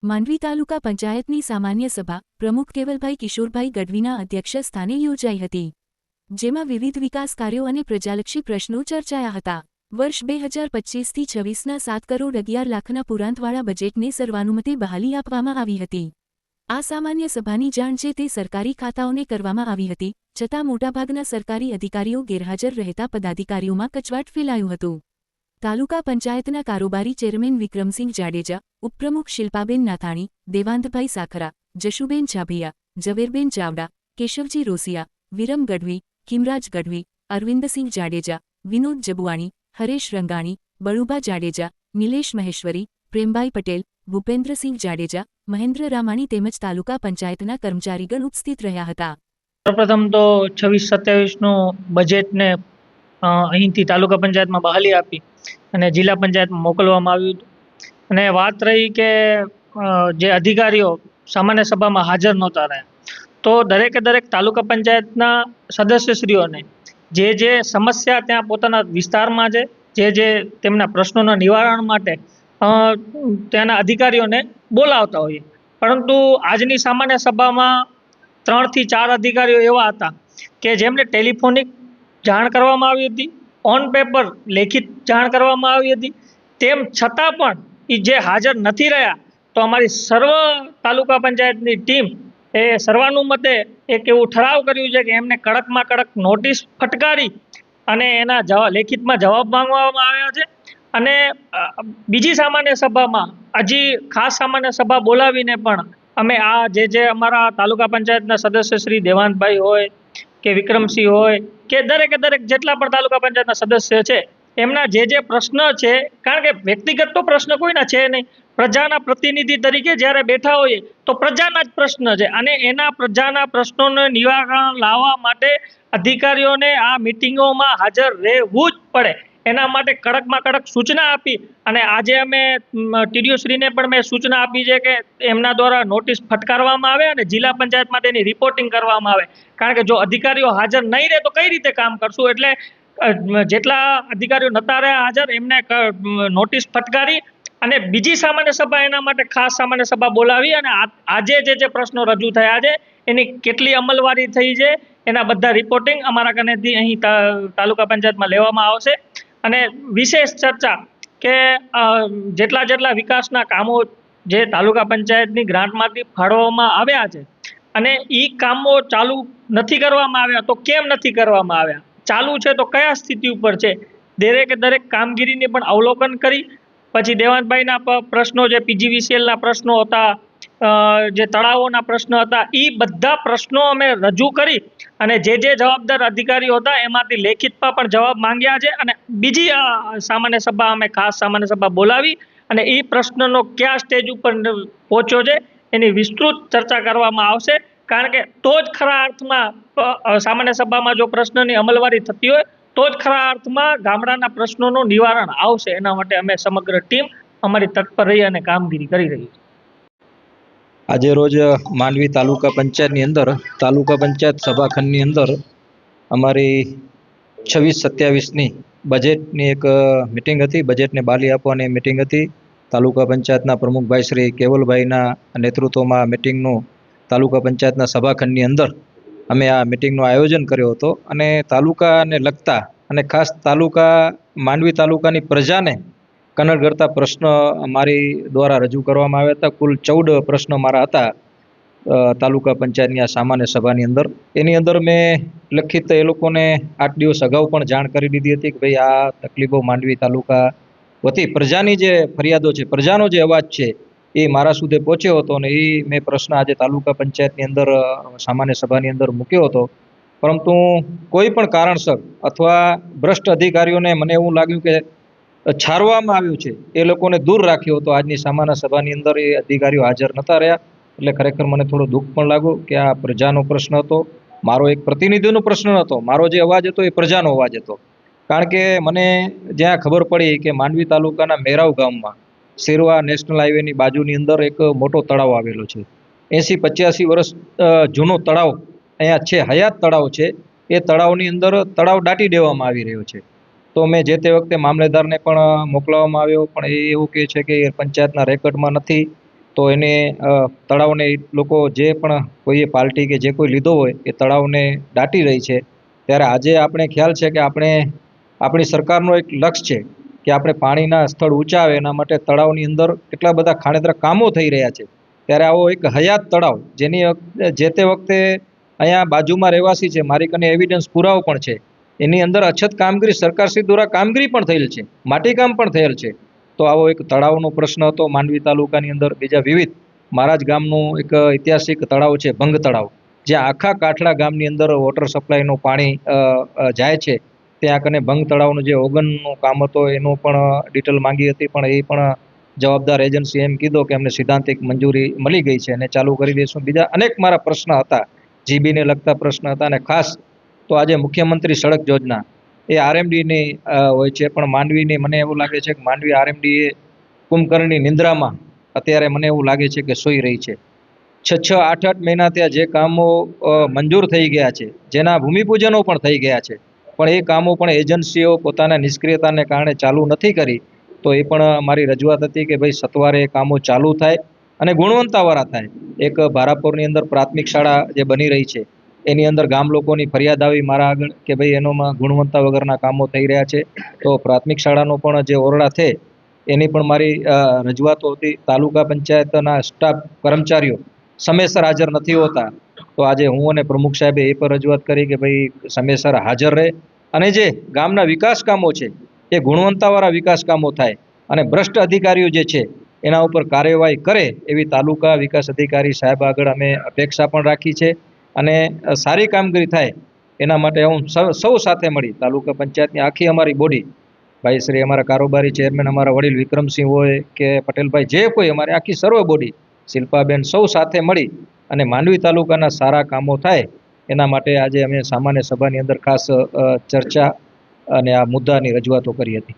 માંડવી તાલુકા પંચાયતની સામાન્ય સભા પ્રમુખ કેવલભાઈ કિશોરભાઈ ગઢવીના અધ્યક્ષસ્થાને યોજાઈ હતી, જેમાં વિવિધ વિકાસ કાર્યો અને પ્રજાલક્ષી પ્રશ્નો ચર્ચાયા હતા. વર્ષ 2025થી 26ના 7,11,00,000ના પુરાંતવાળા બજેટને સર્વાનુમતે બહાલી આપવામાં આવી હતી. આ સામાન્ય સભાની જાણ જે તે સરકારી ખાતાઓને કરવામાં આવી હતી, છતાં મોટાભાગના સરકારી અધિકારીઓ ગેરહાજર રહેતા પદાધિકારીઓમાં કચવાટ ફેલાયું હતું. તાલુકા પંચાયતના કારોબારી ચેરમેન વિક્રમસિંહ જાડેજા, ઉપપ્રમુખ શિલ્પાબેન નાથાણી, દેવાંતભાઈ સાખરા, જશુબેન છાભિયા, ઝવેરબેન ચાવડા, કેશવજી રોસિયા, વિરમ ગઢવી, ખીમરાજ ગઢવી, અરવિંદસિંહ જાડેજા, વિનોદ જબુઆણી, હરેશ રંગાણી, બળુભા જાડેજા, નિલેશ મહેશ્વરી, પ્રેમભાઈ પટેલ, ભૂપેન્દ્રસિંહ જાડેજા, મહેન્દ્ર રામાણી તેમજ તાલુકા પંચાયતના કર્મચારીગણ ઉપસ્થિત રહ્યા હતા. સૌપ્રથમ તો 26-27નું બજેટને અહીંથી તાલુકા પંચાયતમાં બહાલી આપી અને જિલ્લા પંચાયતમાં મોકલવામાં આવ્યું હતું. અને વાત રહી કે જે અધિકારીઓ સામાન્ય સભામાં હાજર નહોતા રહ્યા, તો દરેકે દરેક તાલુકા પંચાયતના સદસ્યશ્રીઓને જે સમસ્યા ત્યાં પોતાના વિસ્તારમાં છે, જે તેમના પ્રશ્નોના નિવારણ માટે ત્યાંના અધિકારીઓને બોલાવતા હોઈએ, પરંતુ આજની સામાન્ય સભામાં 3 થી 4 અધિકારીઓ એવા હતા કે જેમને ટેલિફોનિક જાણ કરવામાં આવી હતી, ઓન પેપર લેખિત જાણ કરવામાં આવી હતી, તેમ છતાં પણ એ જે હાજર નથી રહ્યા, તો અમારી સર્વ તાલુકા પંચાયતની ટીમ એ સર્વાનુમતે એક એવું ઠરાવ કર્યું છે કે એમને કડકમાં કડક નોટિસ ફટકારી અને એના લેખિતમાં જવાબ માંગવામાં આવ્યા છે. અને બીજી સામાન્ય સભામાં હજી ખાસ સામાન્ય સભા બોલાવીને પણ અમે આ જે અમારા તાલુકા પંચાયતના સદસ્ય શ્રી દેવાંતભાઈ હોય કે વિક્રમસિંહ હોય કે દરેકે દરેક જેટલા પણ તાલુકા પંચાયતના સદસ્ય છે, એમના જે પ્રશ્ન છે, કારણ કે વ્યક્તિગત તો પ્રશ્ન કોઈના છે નહીં, પ્રજાના પ્રતિનિધિ તરીકે જ્યારે બેઠા હોઈએ તો પ્રજાના જ પ્રશ્ન છે અને એના પ્રજાના પ્રશ્નોને નિવારણ લાવવા માટે અધિકારીઓને આ મિટિંગોમાં હાજર રહેવું જ પડે. એના માટે કડકમાં કડક સૂચના આપી અને આજે અમે ટીડીઓશ્રીને પણ મેં સૂચના આપી છે કે એમના દ્વારા નોટિસ ફટકારવામાં આવે અને જિલ્લા પંચાયતમાં તેની રિપોર્ટિંગ કરવામાં આવે, કારણ કે જો અધિકારીઓ હાજર નહીં રહે તો કઈ રીતે કામ કરશું. એટલે જેટલા અધિકારીઓ નહોતા રહ્યા હાજર એમને નોટિસ ફટકારી અને બીજી સામાન્ય સભા એના માટે ખાસ સામાન્ય સભા બોલાવી અને આજે જે પ્રશ્નો રજૂ થયા છે એની કેટલી અમલવારી થઈ છે એના બધા રિપોર્ટિંગ અમારા કનેથી અહીં તાલુકા પંચાયતમાં લેવામાં આવશે. અને વિશેષ ચર્ચા કે જેટલા વિકાસના કામો જે તાલુકા પંચાયતની ગ્રાન્ટમાંથી ફાળવવામાં આવ્યા છે અને એ કામો ચાલુ નથી કરવામાં આવ્યા, તો કેમ નથી કરવામાં આવ્યા, ચાલુ છે તો કયા સ્થિતિ ઉપર છે, દરેકે દરેક કામગીરીને પણ અવલોકન કરી પછી દેવાંતભાઈના પ્રશ્નો, જે પીજીવીસીએલના પ્રશ્નો હતા, જે તળાવોના પ્રશ્નો હતા, એ બધા પ્રશ્નો અમે રજૂ કરી અને જે જવાબદાર અધિકારીઓ હતા એમાંથી લેખિતમાં પણ જવાબ માંગ્યા છે. અને બીજી સામાન્ય સભા અમે ખાસ સામાન્ય સભા બોલાવી અને એ પ્રશ્નનો કયા સ્ટેજ ઉપર પહોંચ્યો છે એની વિસ્તૃત ચર્ચા કરવામાં આવશે, કારણ કે તો જ ખરા અર્થમાં સામાન્ય સભામાં જો પ્રશ્નની અમલવારી થતી હોય તો જ ખરા અર્થમાં ગામડાના પ્રશ્નોનું નિવારણ આવશે. એના માટે અમે સમગ્ર ટીમ અમારી તત્પર રહી અને કામગીરી કરી રહી છે. આજે રોજ માંડવી તાલુકા પંચાયતની અંદર તાલુકા પંચાયત સભાખંડની અંદર અમારી 26-27ની બજેટની એક મિટિંગ હતી. બજેટને બાલી આપવાની મિટિંગ હતી. તાલુકા પંચાયતના પ્રમુખભાઈ શ્રી કેવલભાઈના નેતૃત્વમાં મિટિંગનું તાલુકા પંચાયતના સભાખંડની અંદર અમે આ મિટિંગનું આયોજન કર્યો હતો અને તાલુકાને લગતા અને ખાસ માંડવી તાલુકાની પ્રજાને કનડગળતા પ્રશ્ન મારી દ્વારા રજૂ કરવામાં આવ્યા હતા. કુલ 14 પ્રશ્નો મારા હતા તાલુકા પંચાયતની આ સામાન્ય સભાની અંદર. એની અંદર મેં લખિત એ લોકોને 8 દિવસ અગાઉ પણ જાણ કરી દીધી હતી કે ભાઈ આ તકલીફો માંડવી તાલુકા વતી પ્રજાની જે ફરિયાદો છે, પ્રજાનો જે અવાજ છે એ મારા સુધી પહોંચ્યો હતો અને એ મેં પ્રશ્ન આજે તાલુકા પંચાયતની અંદર સામાન્ય સભાની અંદર મૂક્યો હતો. પરંતુ કોઈ પણ કારણસર અથવા ભ્રષ્ટ અધિકારીઓને મને એવું લાગ્યું કે છારવામાં આવ્યું છે, એ લોકોને દૂર રાખ્યો હતો. આજની સામાન્ય સભાની અંદર એ અધિકારીઓ હાજર નહોતા રહ્યા, એટલે ખરેખર મને થોડો દુઃખ પણ લાગ્યું કે આ પ્રજાનો પ્રશ્ન હતો, મારો એક પ્રતિનિધિનો પ્રશ્ન હતો, મારો જે અવાજ હતો એ પ્રજાનો અવાજ હતો. કારણ કે મને જ્યાં ખબર પડી કે માંડવી તાલુકાના મેરાવ ગામમાં શેરવા નેશનલ હાઈવેની બાજુની અંદર એક મોટો તળાવ આવેલો છે, 80-85 વર્ષ જૂનો તળાવ અહીંયા છે, હયાત તળાવ છે. એ તળાવની અંદર તળાવ દાટી દેવામાં આવી રહ્યો છે. તો મેં જે તે વખતે મામલેદારને પણ મોકલવામાં આવ્યો, પણ એ એવું કહે છે કે એ પંચાયતના રેકર્ડમાં નથી. તો તો એને તળાવને લોકો જે પણ કોઈએ પાર્ટી કે જે કોઈ લીધો હોય એ તળાવને દાટી રહી છે. ત્યારે આજે આપણે ખ્યાલ છે કે આપણી સરકારનો એક લક્ષ્ય છે કે આપણે પાણીના સ્થળ ઊંચા આવે એના માટે તળાવની અંદર કેટલા બધા ખાણેતરા કામો થઈ રહ્યા છે. ત્યારે આવો એક હયાત તળાવ જેની જે તે વખતે અહીંયા બાજુમાં રહેવાસી છે, મારી કને એવિડન્સ પુરાવો પણ છે, એની અંદર અછત કામગીરી સરકારશ્રી દ્વારા કામગીરી પણ થયેલ છે, માટીકામ પણ થયેલ છે. તો આવો એક તળાવનો પ્રશ્ન હતો માંડવી તાલુકાની અંદર. બીજા વિવિધ મારા જ ગામનું એક ઐતિહાસિક તળાવ છે ભંગ તળાવ, જ્યાં આખા કાઠડા ગામની અંદર વોટર સપ્લાયનું પાણી જાય છે. ત્યાં કને ભંગ તળાવનું જે ઓગનનું કામ હતો એનું પણ ડિટેલ માંગી હતી, પણ એ પણ જવાબદાર એજન્સી એમ કીધું કે અમને સિદ્ધાંતિક મંજૂરી મળી ગઈ છે અને ચાલુ કરી દઈશું. બીજા અનેક મારા પ્રશ્ન હતા, જીબીને લગતા પ્રશ્ન હતા. અને ખાસ તો આજે મુખ્યમંત્રી સડક યોજના એ આરએમડીની હોય છે, પણ માંડવીની મને એવું લાગે છે કે માંડવી આરએમડી એ કુંભકર્ણની નિંદ્રામાં અત્યારે મને એવું લાગે છે કે સૂઈ રહી છે. 6-8 મહિના ત્યાં જે કામો મંજૂર થઈ ગયા છે, જેના ભૂમિપૂજનો પણ થઈ ગયા છે, પણ એ કામો પણ એજન્સીઓ પોતાના નિષ્ક્રિયતાને કારણે ચાલુ નથી કરી. તો એ પણ મારી રજૂઆત હતી કે ભાઈ સત્વરે એ કામો ચાલુ થાય અને ગુણવત્તાવાળા થાય. એક ભારાપુરની અંદર પ્રાથમિક શાળા જે બની રહી છે એની અંદર ગામ લોકોની ફરિયાદ આવી મારા આગળ કે ભાઈ એનોમાં ગુણવત્તા વગરના કામો થઈ રહ્યા છે. તો પ્રાથમિક શાળાનો પણ જે ઓરડા છે એની પણ મારી રજૂઆતો હતી. તાલુકા પંચાયતના સ્ટાફ કર્મચારીઓ સમયસર હાજર નથી હોતા. તો આજે હું અને પ્રમુખ સાહેબે એ પણ રજૂઆત કરી કે ભાઈ સમયસર હાજર રહે અને જે ગામના વિકાસ કામો છે એ ગુણવત્તાવાળા વિકાસ કામો થાય અને ભ્રષ્ટ અધિકારીઓ જે છે એના ઉપર કાર્યવાહી કરે એવી તાલુકા વિકાસ અધિકારી સાહેબ આગળ અમે અપેક્ષા પણ રાખી છે. અને સારી કામગીરી થાય એના માટે હું સૌ સાથે મળી તાલુકા પંચાયતની આખી અમારી બોડી, ભાઈ શ્રી અમારા કારોબારી ચેરમેન અમારા વડીલ વિક્રમસિંહ હોય કે પટેલભાઈ, જે કોઈ અમારી આખી સર્વ બોડી, શિલ્પાબેન, સૌ સાથે મળી અને માંડવી તાલુકાના સારા કામો થાય એના માટે આજે અમે સામાન્ય સભાની અંદર ખાસ ચર્ચા અને આ મુદ્દાની રજૂઆતો કરી હતી.